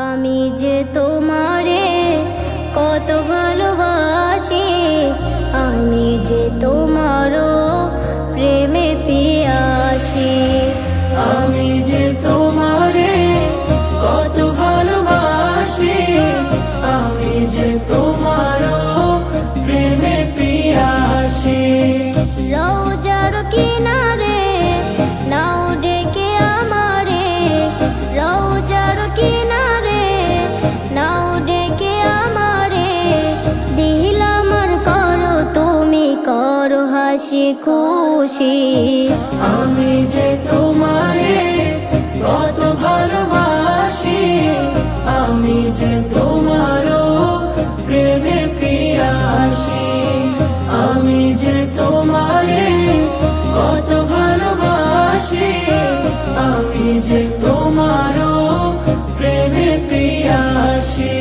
আমি যে তোমারে কত ভালোবাসি, আমি যে তোমারও প্রেমে পিয়াসি। আমি যে তোমারে কত ভালোবাসি, আমি যে তোমারও প্রেমে পিয়াসি। রওজার কিনারে নাও ডেকে আমারে, রওজার কিনারে নাও ডেকে আমারে, দিলাম আর করো তুমি করো হাসি খুশি। আমি যে তোমারে কত ভালোবাসি, আমি যে তোমারও প্রেমে পিয়াসি। আমি যে তোমারে কত ভালোবাসি, আমি যে তোমারও প্রেমে পিয়াসি।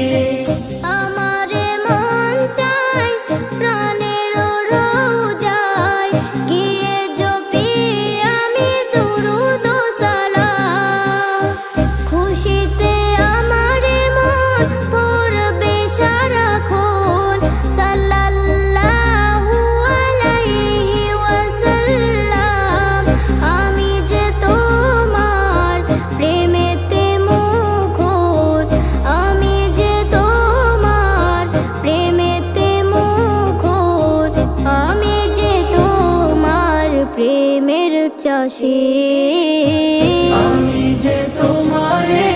আমারে মন চাই প্রাণের রওজায়, গিয়ে জপি আমি দুরূদ ও সালাম। খুশিতে আমারে মন পড়বে সারাক্ষণ, সাল্লাল্লাহু আলাইহি ওয়াসাল্লাম। আমি যে তোমার প্রেমেতে মুখর, আমি যে তোমার প্রেমেতে মুখর, আমি যে তোমার প্রেমের চাষী। আমি যে তোমারে